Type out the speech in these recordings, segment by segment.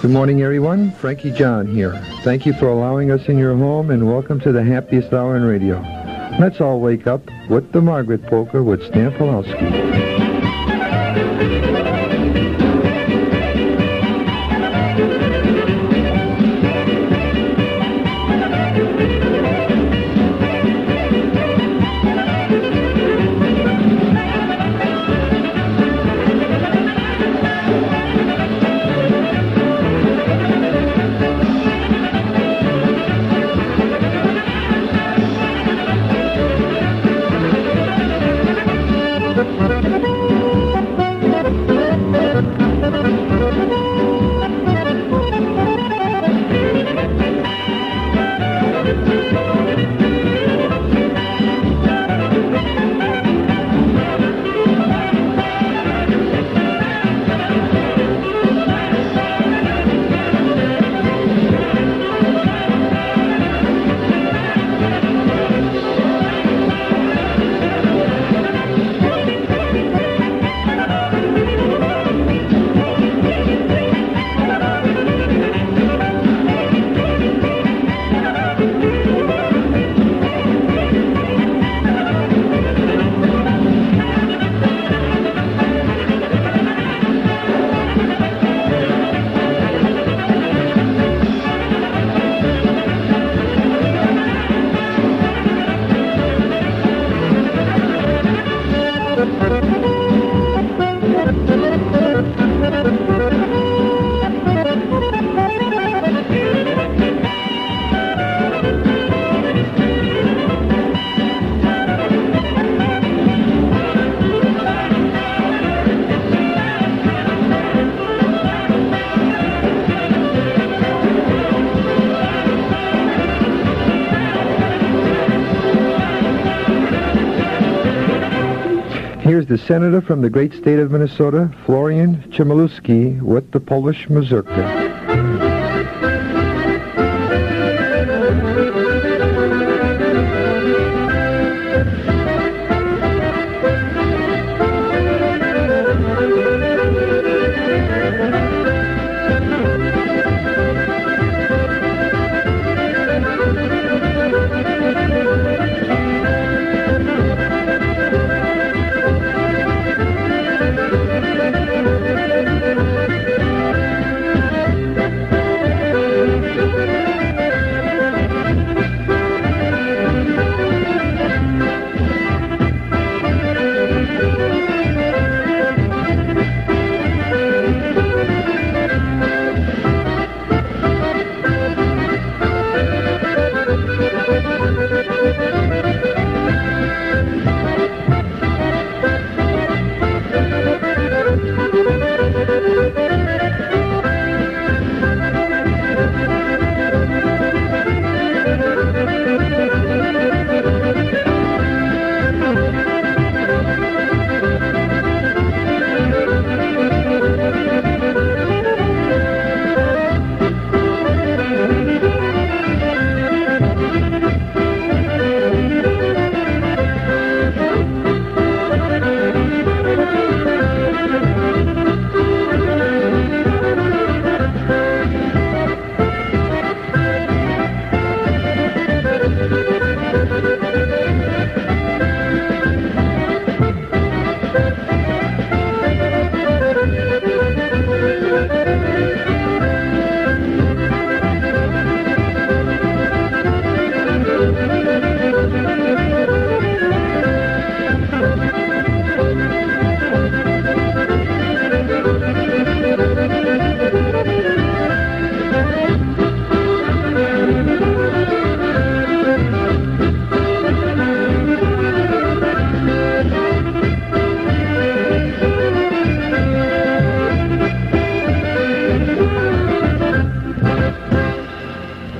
Good morning, everyone. Frankie John here. Thank you for allowing us in your home, and welcome to the happiest hour in radio. Let's all wake up with the Margaret Polka with Stan Pulowski. Here's the senator from the great state of Minnesota, Florian Chmielewski, with the Polish mazurka.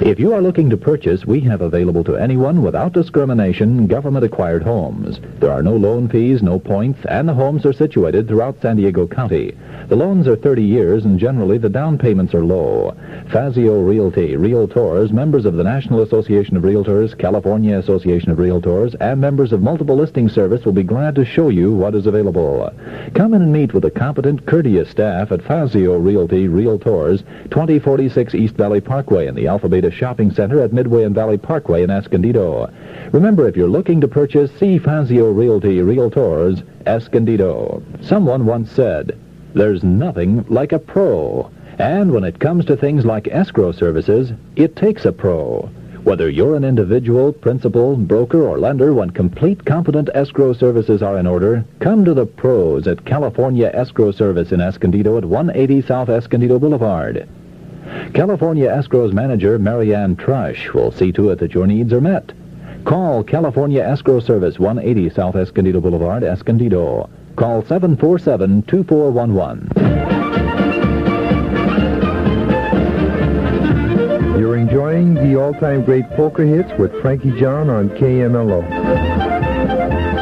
If you are looking to purchase, we have available to anyone without discrimination government-acquired homes. There are no loan fees, no points, and the homes are situated throughout San Diego County. The loans are 30 years, and generally the down payments are low. Fazio Realty, Realtors, members of the National Association of Realtors, California Association of Realtors, and members of Multiple Listing Service will be glad to show you what is available. Come in and meet with the competent, courteous staff at Fazio Realty, Realtors, 2046 East Valley Parkway in the Alpha Beta Shopping Center at Midway and Valley Parkway in Escondido. Remember, if you're looking to purchase, see Fazio Realty, Realtors, Escondido. Someone once said, "There's nothing like a pro." And when it comes to things like escrow services, it takes a pro. Whether you're an individual, principal, broker, or lender, when complete, competent escrow services are in order, come to the pros at California Escrow Service in Escondido at 180 South Escondido Boulevard. California Escrow's manager, Marianne Trush, will see to it that your needs are met. Call California Escrow Service, 180 South Escondido Boulevard, Escondido. Call 747-2411. You're enjoying the all-time great polka hits with Frankie John on KMLO.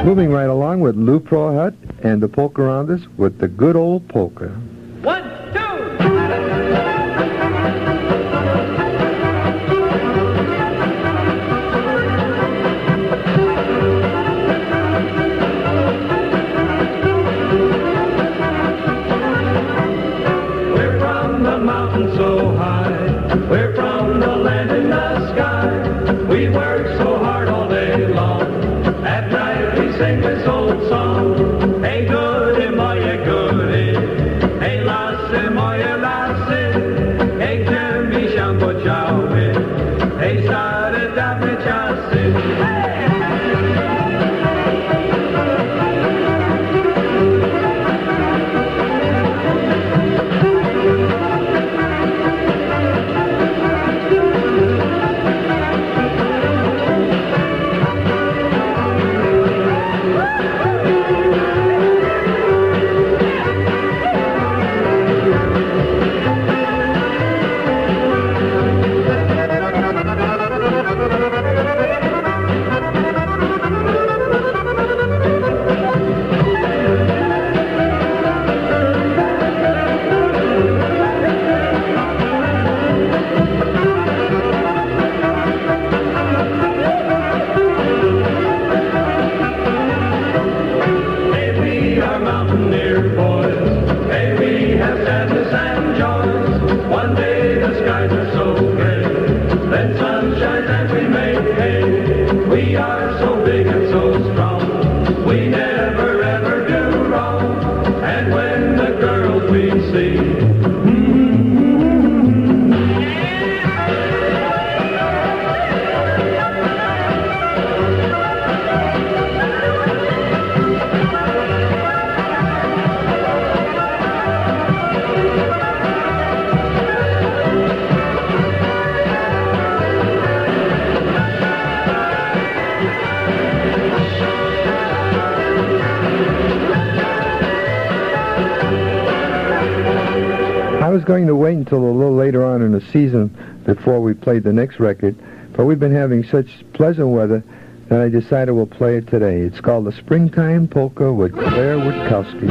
Moving right along with Lou Prohut and the Polka Rounders with the good old polka. 1, 2. We're from the mountain so high. We're from the land in the sky. We work so hard all day long. At night we sing this old song. Hey, goody, moje goody. Hey, lassie, moje lassie. Hey, gdzie mi się podziały? Hey, stare dawne czasy. I was going to wait until a little later on in the season before we played the next record, but we've been having such pleasant weather that I decided we'll play it today. It's called the Springtime Polka with Claire Witkowski.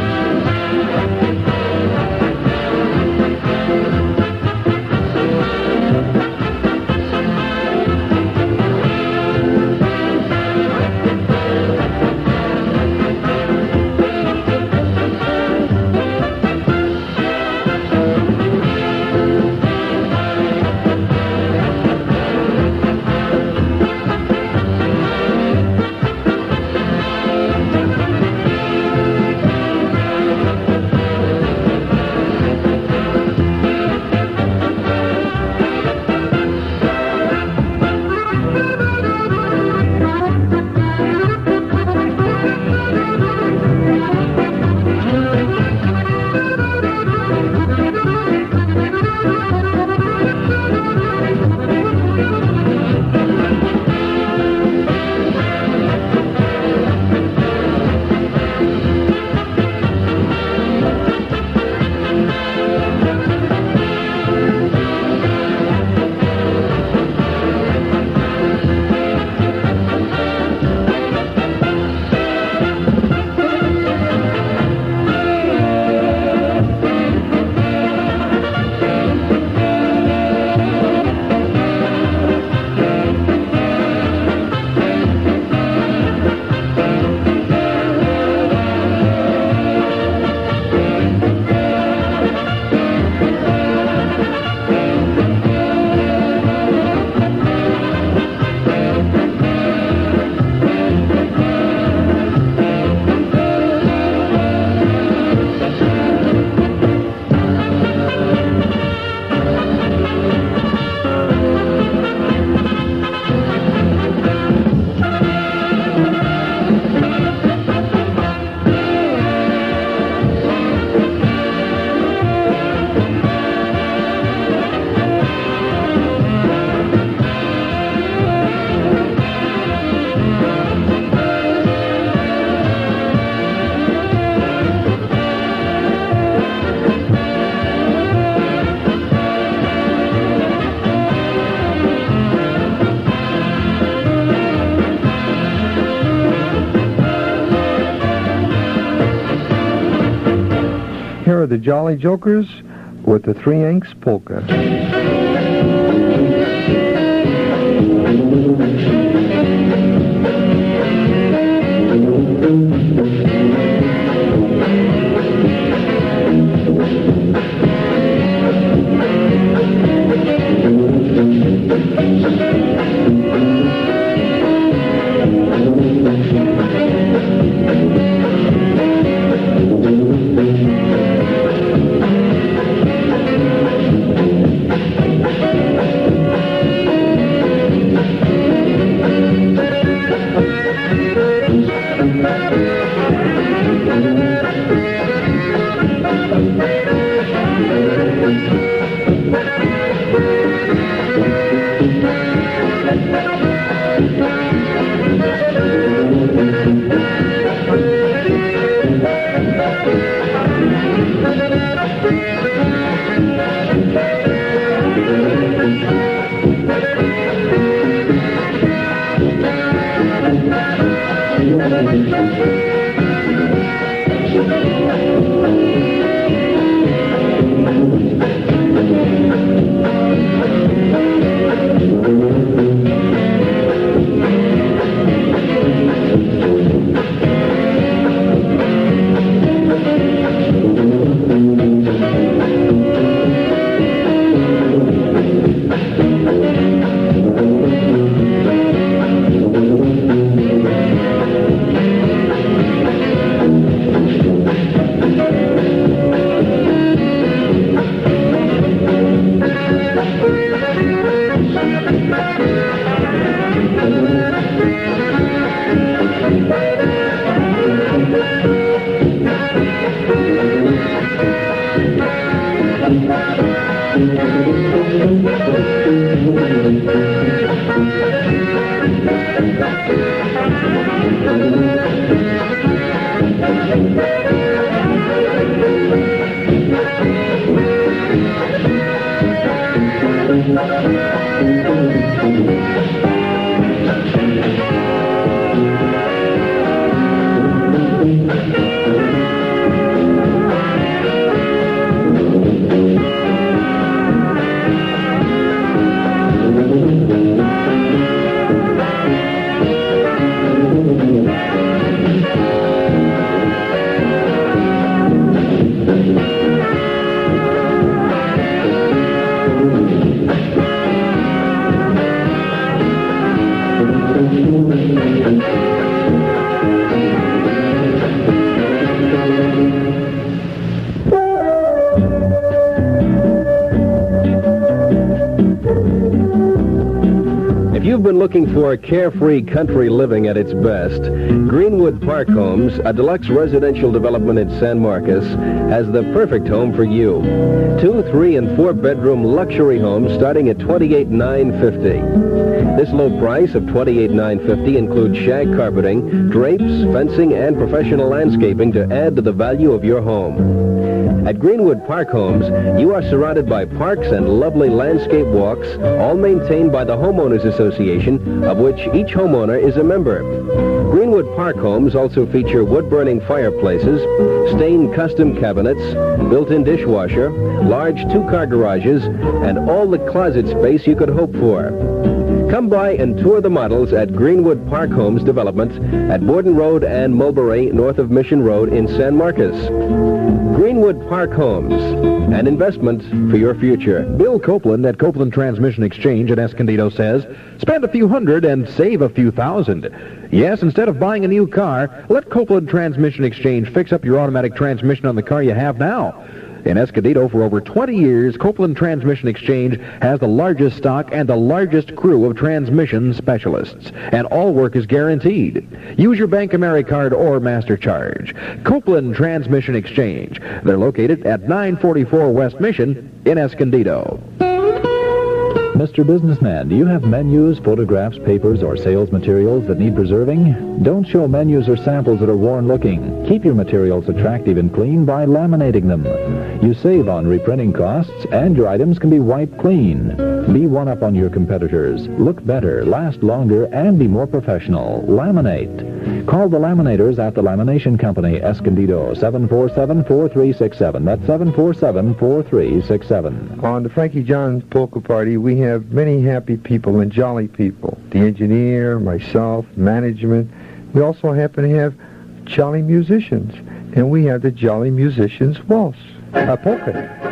are the Jolly Jokers with the 3 Yanks Polka. Looking for carefree country living at its best, Greenwood Park Homes, a deluxe residential development in San Marcos, has the perfect home for you. 2, 3, and 4 bedroom luxury homes starting at $28,950. This low price of $28,950 includes shag carpeting, drapes, fencing, and professional landscaping to add to the value of your home. At Greenwood Park Homes, you are surrounded by parks and lovely landscape walks, all maintained by the Homeowners Association, of which each homeowner is a member. Greenwood Park Homes also feature wood-burning fireplaces, stained custom cabinets, built-in dishwasher, large 2-car garages, and all the closet space you could hope for. Come by and tour the models at Greenwood Park Homes Development at Borden Road and Mulberry, north of Mission Road in San Marcos. Greenwood Park Homes, an investment for your future. Bill Copeland at Copeland Transmission Exchange at Escondido says, spend a few hundred and save a few thousand. Yes, instead of buying a new car, let Copeland Transmission Exchange fix up your automatic transmission on the car you have now. In Escondido, for over 20 years, Copeland Transmission Exchange has the largest stock and the largest crew of transmission specialists, and all work is guaranteed. Use your Bank AmeriCard or MasterCharge. Copeland Transmission Exchange. They're located at 944 West Mission in Escondido. Mr. Businessman, do you have menus, photographs, papers, or sales materials that need preserving? Don't show menus or samples that are worn-looking. Keep your materials attractive and clean by laminating them. You save on reprinting costs, and your items can be wiped clean. Be one-up on your competitors. Look better, last longer, and be more professional. Laminate. Call the laminators at the Lamination Company, Escondido, 747-4367. That's 747-4367. On the Frankie John's Polka Party, we have many happy people and jolly people. The engineer, myself, management. We also happen to have jolly musicians. And we have the Jolly Musicians Waltz, polka.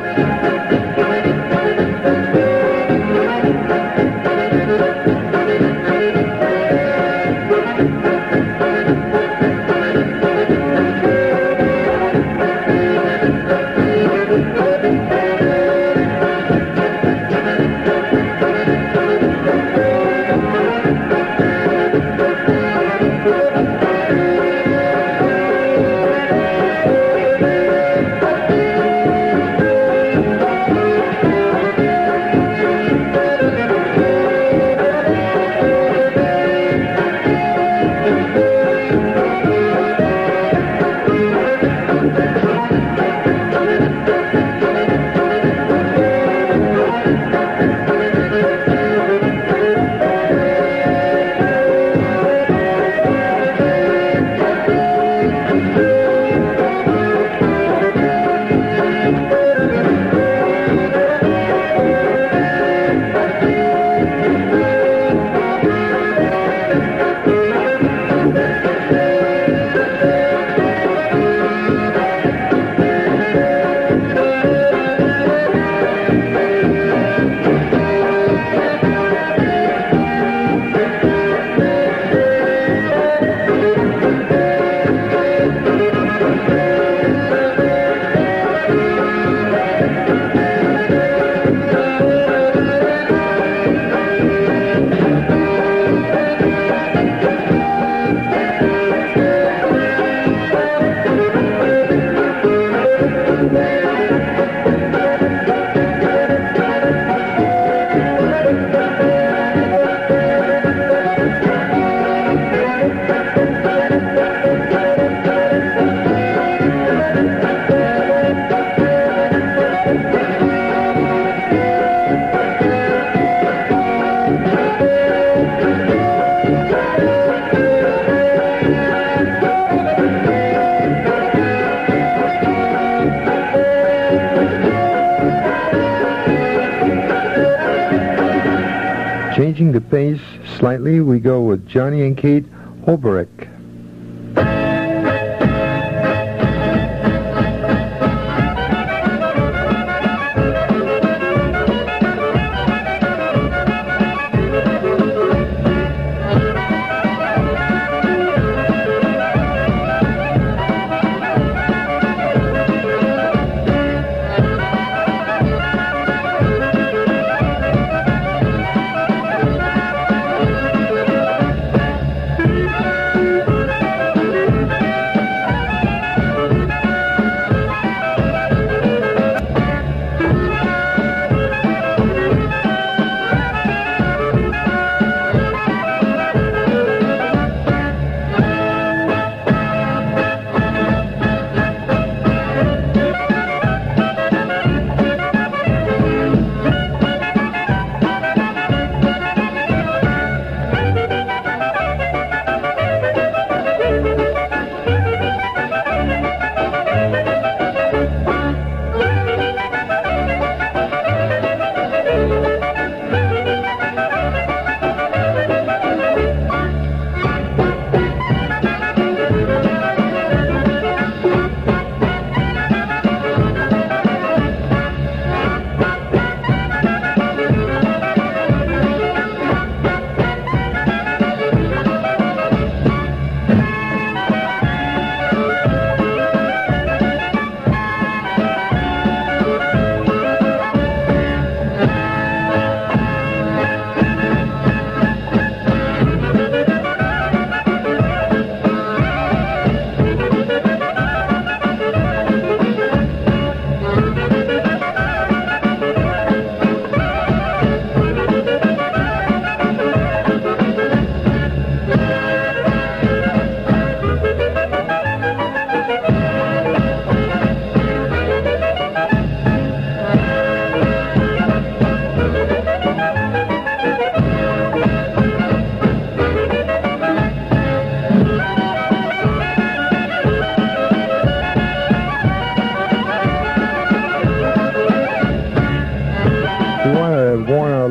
Changing the pace slightly, we go with Johnny and Kate Holberick.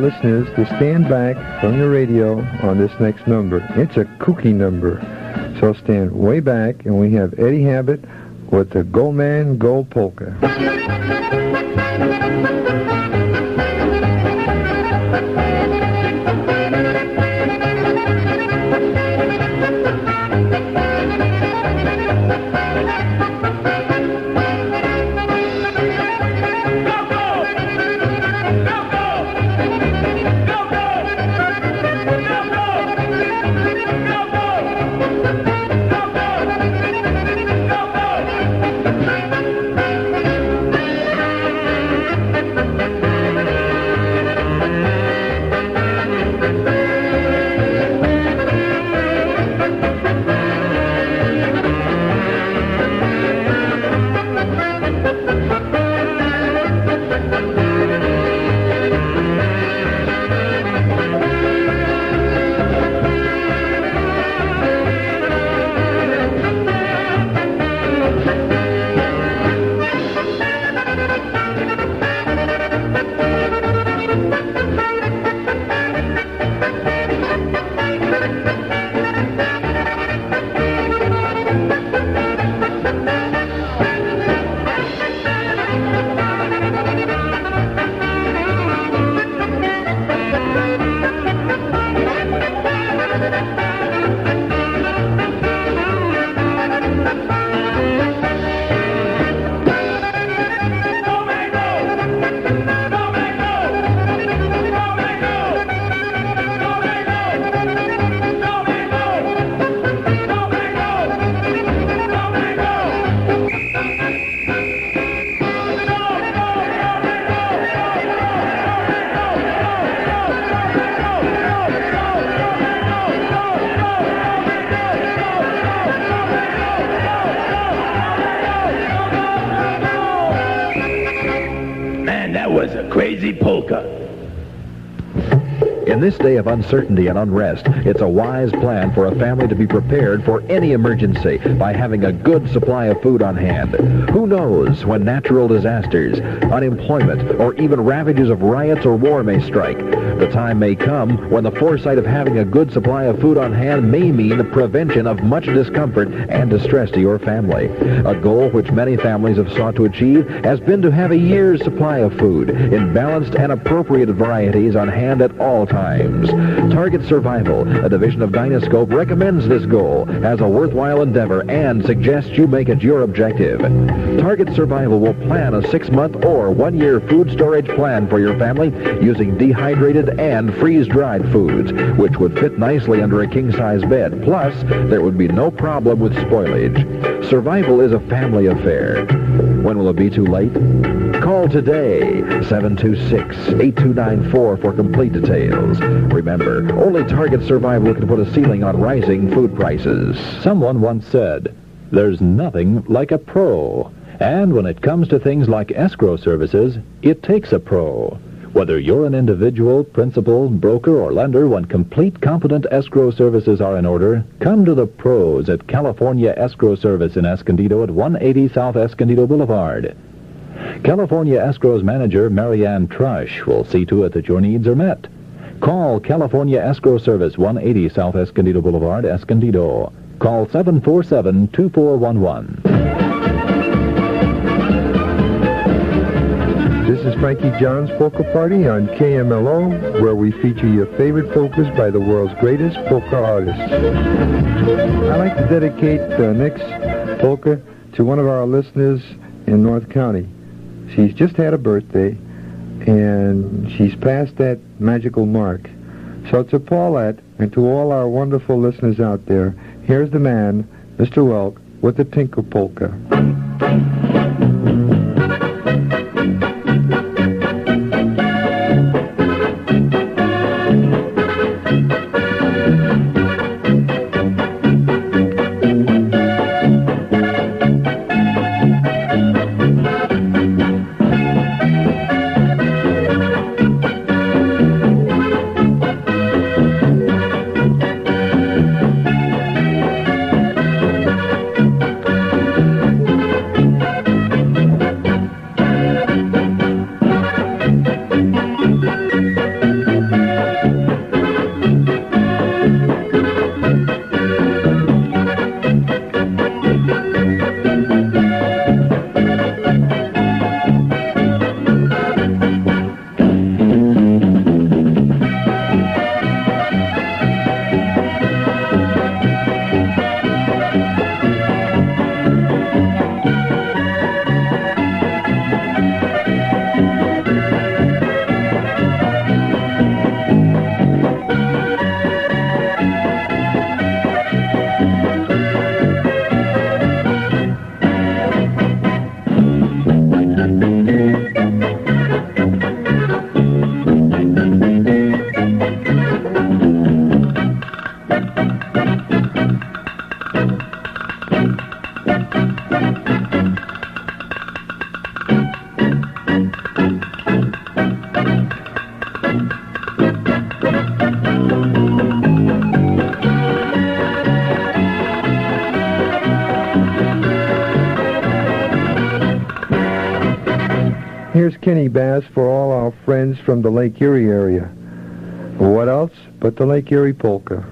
listeners to stand back from the radio on this next number. It's a kooky number. So stand way back, and we have Eddie Habit with the Go Man, Go Polka. Crazy polka. In this day of uncertainty and unrest, it's a wise plan for a family to be prepared for any emergency by having a good supply of food on hand. Who knows when natural disasters, unemployment, or even ravages of riots or war may strike. The time may come when the foresight of having a good supply of food on hand may mean the prevention of much discomfort and distress to your family. A goal which many families have sought to achieve has been to have a year's supply of food in balanced and appropriate varieties on hand at all times. Target Survival, a division of Dynoscope, recommends this goal as a worthwhile endeavor and suggests you make it your objective. Target Survival will plan a 6-month or 1-year food storage plan for your family using dehydrated and freeze-dried foods, which would fit nicely under a king-size bed. Plus, there would be no problem with spoilage. Survival is a family affair. When will it be too late? Call today, 726-8294 for complete details. Remember, only Target Survival can put a ceiling on rising food prices. Someone once said, "There's nothing like a pro." And when it comes to things like escrow services, it takes a pro. Whether you're an individual, principal, broker, or lender, when complete, competent escrow services are in order, come to the pros at California Escrow Service in Escondido at 180 South Escondido Boulevard. California Escrow's manager, Marianne Trush, will see to it that your needs are met. Call California Escrow Service, 180 South Escondido Boulevard, Escondido. Call 747-2411. This is Frankie John's Polka Party on KMLO, where we feature your favorite polkas by the world's greatest polka artists. I'd like to dedicate the next polka to one of our listeners in North County. She's just had a birthday, and she's past that magical mark. So to Paulette and to all our wonderful listeners out there, here's the man, Mr. Welk, with the Tinker Polka. Here's Kenny Bass for all our friends from the Lake Erie area. What else but the Lake Erie Polka?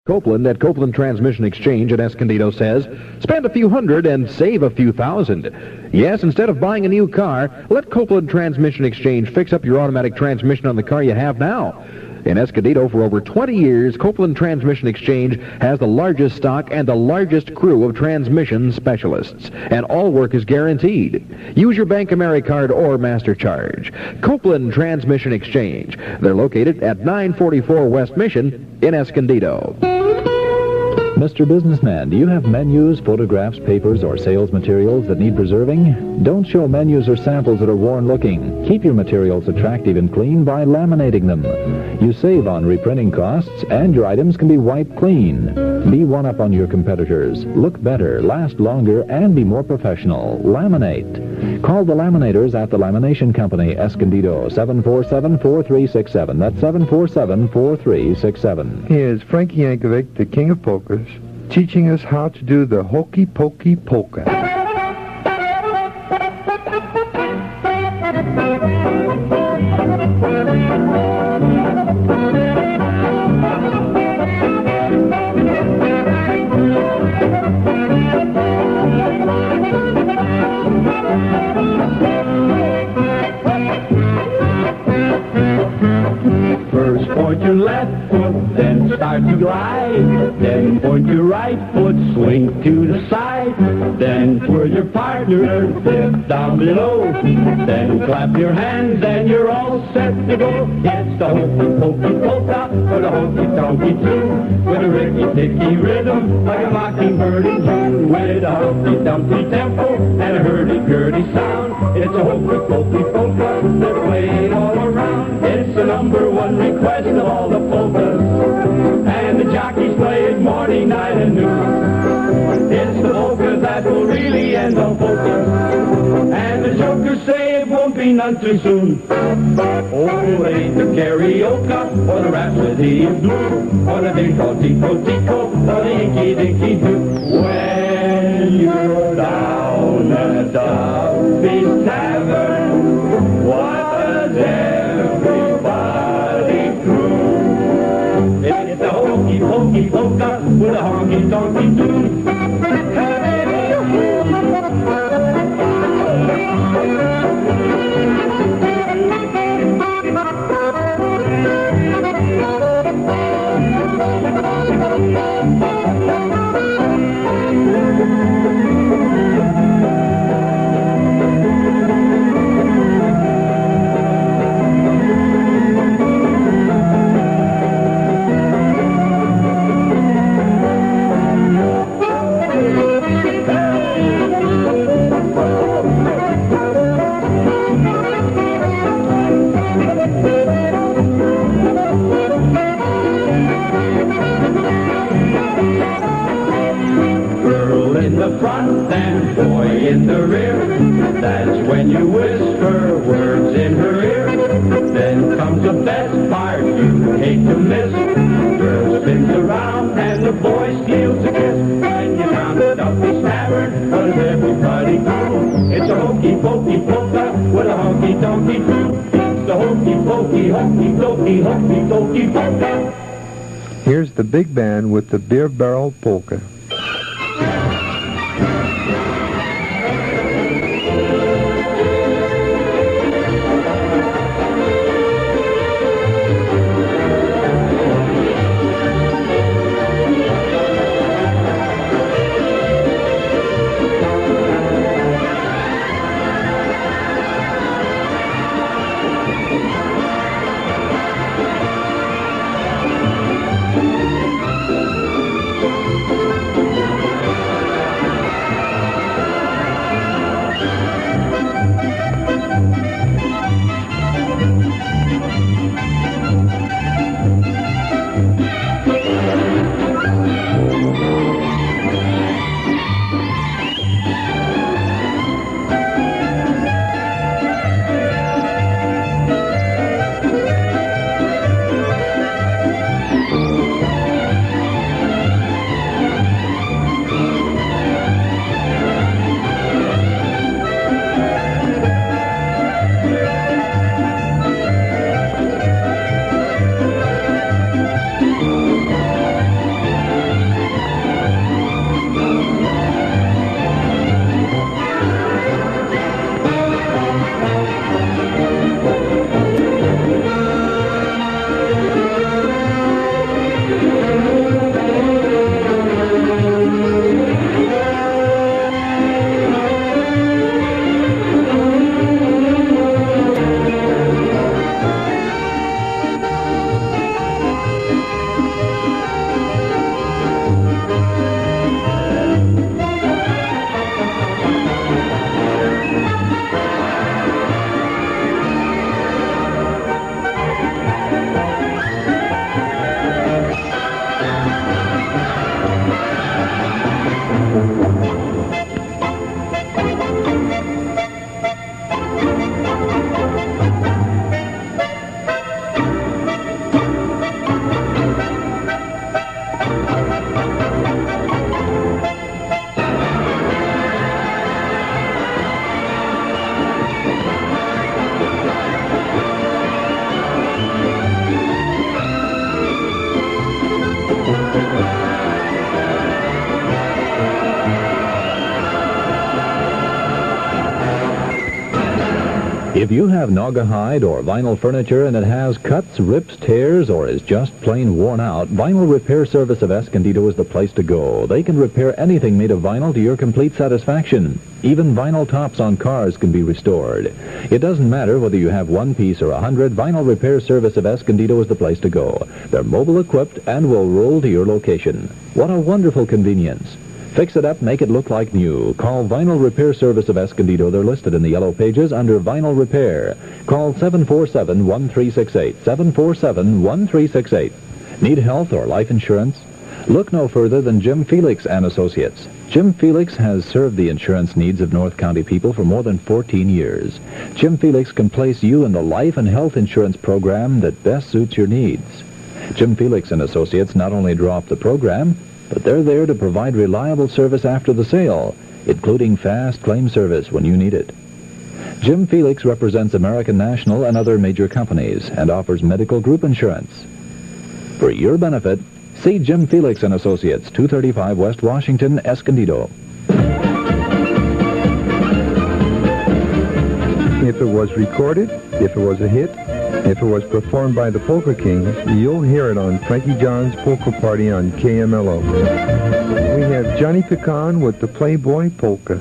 Copeland at Copeland Transmission Exchange at Escondido says, spend a few hundred and save a few thousand. Yes, instead of buying a new car, let Copeland Transmission Exchange fix up your automatic transmission on the car you have now. In Escondido, for over 20 years, Copeland Transmission Exchange has the largest stock and the largest crew of transmission specialists, and all work is guaranteed. Use your Bank AmeriCard or MasterCharge. Copeland Transmission Exchange. They're located at 944 West Mission in Escondido. Mr. Businessman, do you have menus, photographs, papers, or sales materials that need preserving? Don't show menus or samples that are worn-looking. Keep your materials attractive and clean by laminating them. You save on reprinting costs, and your items can be wiped clean. Be one-up on your competitors. Look better, last longer, and be more professional. Laminate. Call the laminators at the Lamination Company, Escondido, 747-4367. That's 747-4367. Here's Frankie Yankovic, the King of Polkas, teaching us how to do the hokey pokey polka. First point your left foot, then start to glide. Then point your right foot, swing to the side. Then twirl your partner, dip down below. Then clap your hands and you're all set to go. It's the hokey pokey polka, or the hokey tonky tune. With a ricky ticky rhythm, like a mockingbird in June. With a hokey dumpy tempo and a hurdy-gurdy sound. It's a hokey pokey polka, they're played all around. It's the #1 request of all the polkas, and the jockeys play it morning, night, and noon. It's the polka that will really end all polkas, and the jokers say it won't be none too soon. Oh, it ain't the karaoke or the rhapsody of blue or the tico-tico-tico or the inky-dinky-doo. When you're down at Duffy's Tavern, what does everybody croon? It's the hokey-pokey polka with a honky-tonky tune. Front and boy in the rear. That's when you whisper words in her ear. Then comes the best part you hate to miss. Girl spins around and the boy steals a kiss. When you found it up his tavern, what does everybody do? It's a hokey-pokey polka with a honky-tonky too. It's the hokey-pokey, hokey-dokey, hokey-dokey polka. Here's the big band with the beer barrel polka. If you have naugahyde or vinyl furniture and it has cuts, rips, tears, or is just plain worn out, Vinyl Repair Service of Escondido is the place to go. They can repair anything made of vinyl to your complete satisfaction. Even vinyl tops on cars can be restored. It doesn't matter whether you have one piece or 100, Vinyl Repair Service of Escondido is the place to go. They're mobile equipped and will roll to your location. What a wonderful convenience. Fix it up, make it look like new. Call Vinyl Repair Service of Escondido. They're listed in the yellow pages under Vinyl Repair. Call 747-1368. 747-1368. Need health or life insurance? Look no further than Jim Felix and Associates. Jim Felix has served the insurance needs of North County people for more than 14 years. Jim Felix can place you in the life and health insurance program that best suits your needs. Jim Felix and Associates not only draw up the program, but they're there to provide reliable service after the sale, including fast claim service when you need it. Jim Felix represents American National and other major companies and offers medical group insurance. For your benefit, see Jim Felix and Associates, 235 West Washington, Escondido. If it was recorded, if it was a hit, if it was performed by the Polka Kings, you'll hear it on Frankie John's Polka Party on KMLO. We have Johnny Pecan with the Playboy Polka.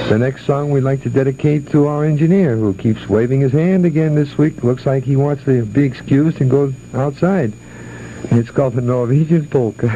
The next song we'd like to dedicate to our engineer, who keeps waving his hand again this week. Looks like he wants to be excused and go outside. And it's called the Norwegian Polka.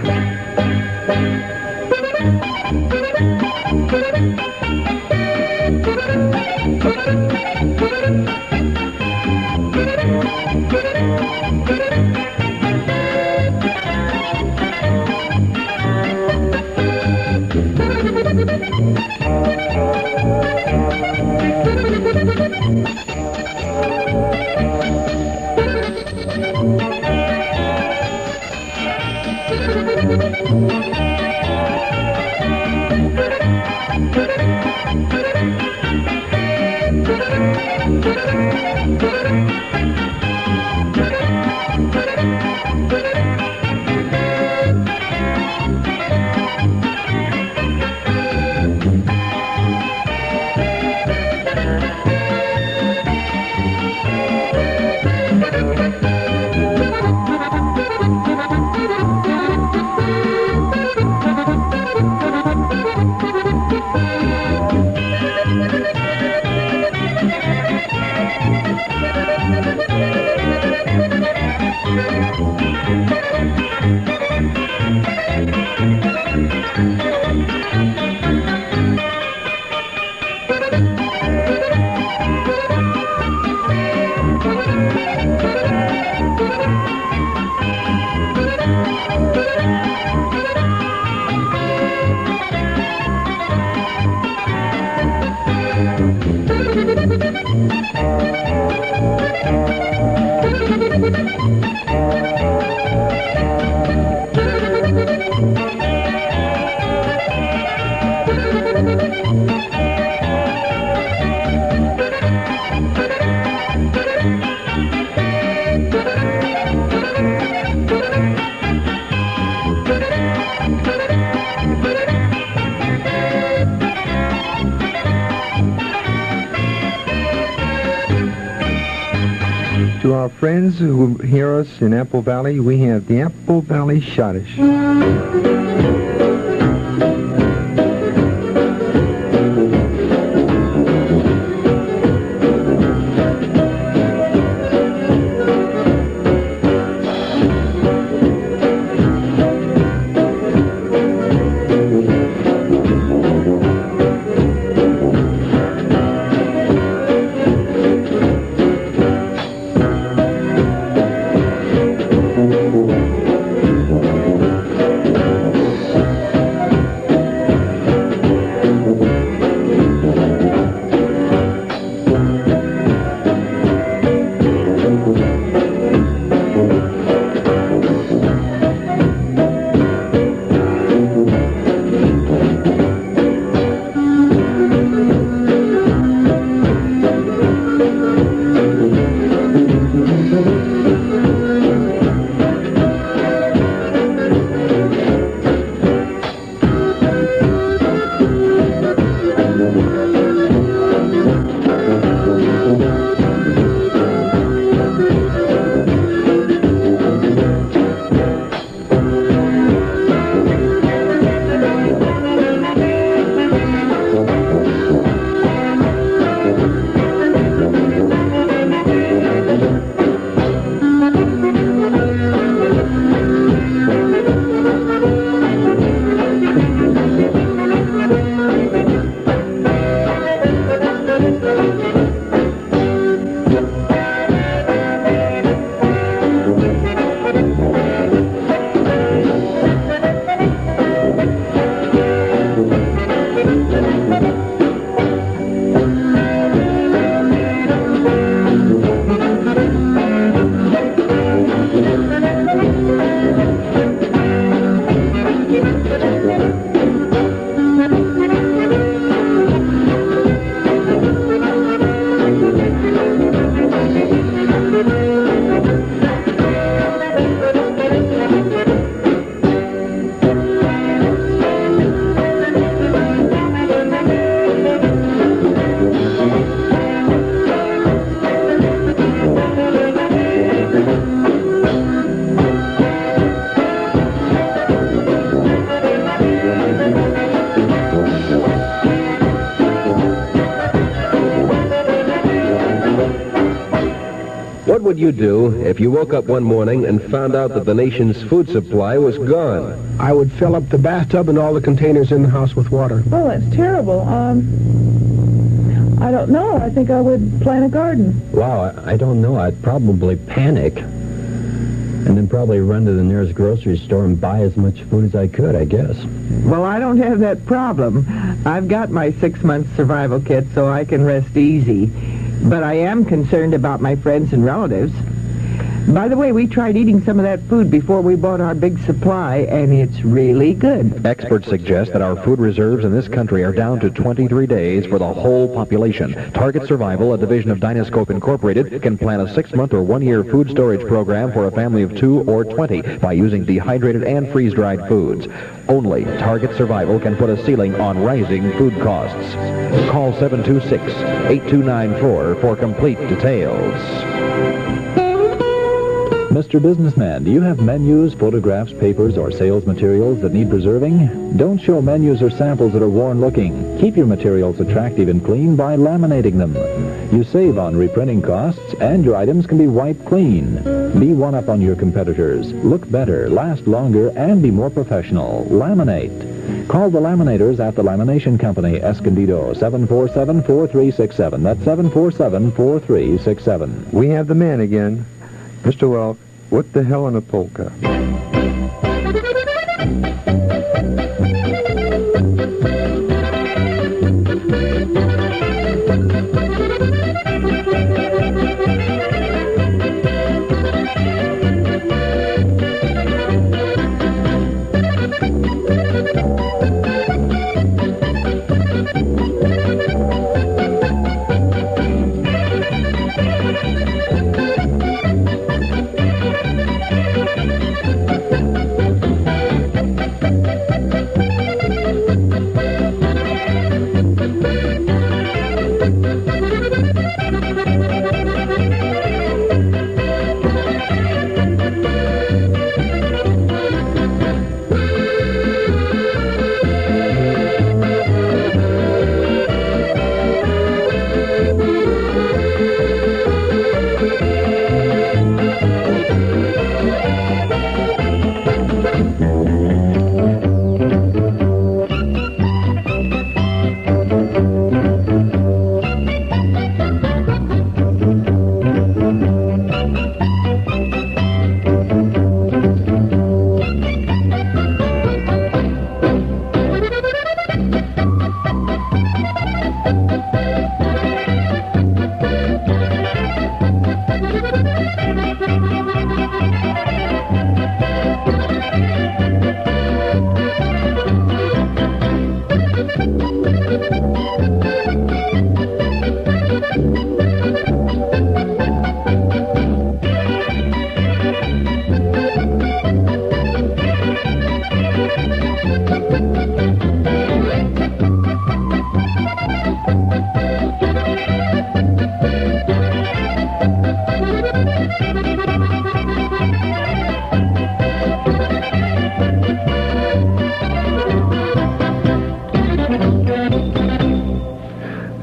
our friends who hear us in Apple Valley, we have the Apple Valley Schottish. What would you do if you woke up one morning and found out that the nation's food supply was gone? I would fill up the bathtub and all the containers in the house with water. Oh, that's terrible. I don't know. I think I would plant a garden. Wow, I don't know. I'd probably panic and then probably run to the nearest grocery store and buy as much food as I could, I guess. Well, I don't have that problem. I've got my 6-month survival kit, so I can rest easy. But I am concerned about my friends and relatives. By the way, we tried eating some of that food before we bought our big supply, and it's really good. Experts suggest that our food reserves in this country are down to 23 days for the whole population. Target Survival, a division of Dynascope Incorporated, can plan a 6-month or 1-year food storage program for a family of 2 or 20 by using dehydrated and freeze-dried foods. Only Target Survival can put a ceiling on rising food costs. Call 726-8294 for complete details. Mr. Businessman, do you have menus, photographs, papers, or sales materials that need preserving? Don't show menus or samples that are worn-looking. Keep your materials attractive and clean by laminating them. You save on reprinting costs, and your items can be wiped clean. Be one-up on your competitors. Look better, last longer, and be more professional. Laminate. Call the laminators at the Lamination Company, Escondido, 747-4367. That's 747-4367. We have the man again. Mr. Welk, what the hell in a polka?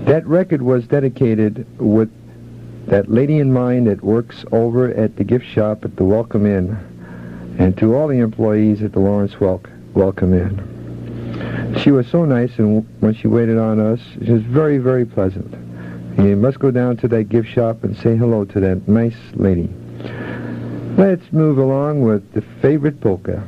That record was dedicated with that lady in mind that works over at the gift shop at the Welcome Inn, and to all the employees at the Lawrence Welcome Inn. She was so nice, and when she waited on us, she was very, very pleasant. You must go down to that gift shop and say hello to that nice lady. Let's move along with the favorite polka.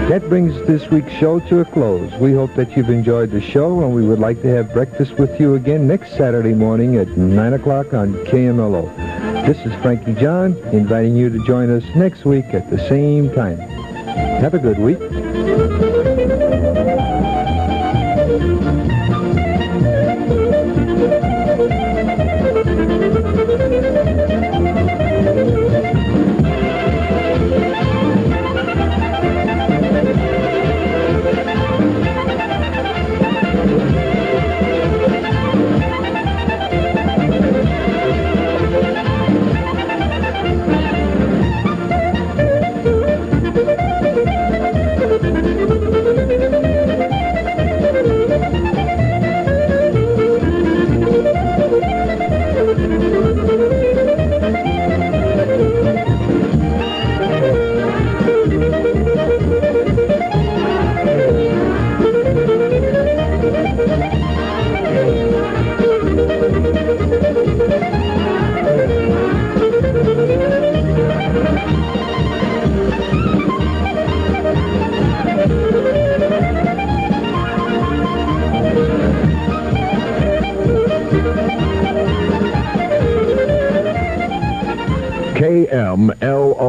That brings this week's show to a close. We hope that you've enjoyed the show, and we would like to have breakfast with you again next Saturday morning at 9 o'clock on KMLO. This is Frankie John, inviting you to join us next week at the same time. Have a good week. KMLO.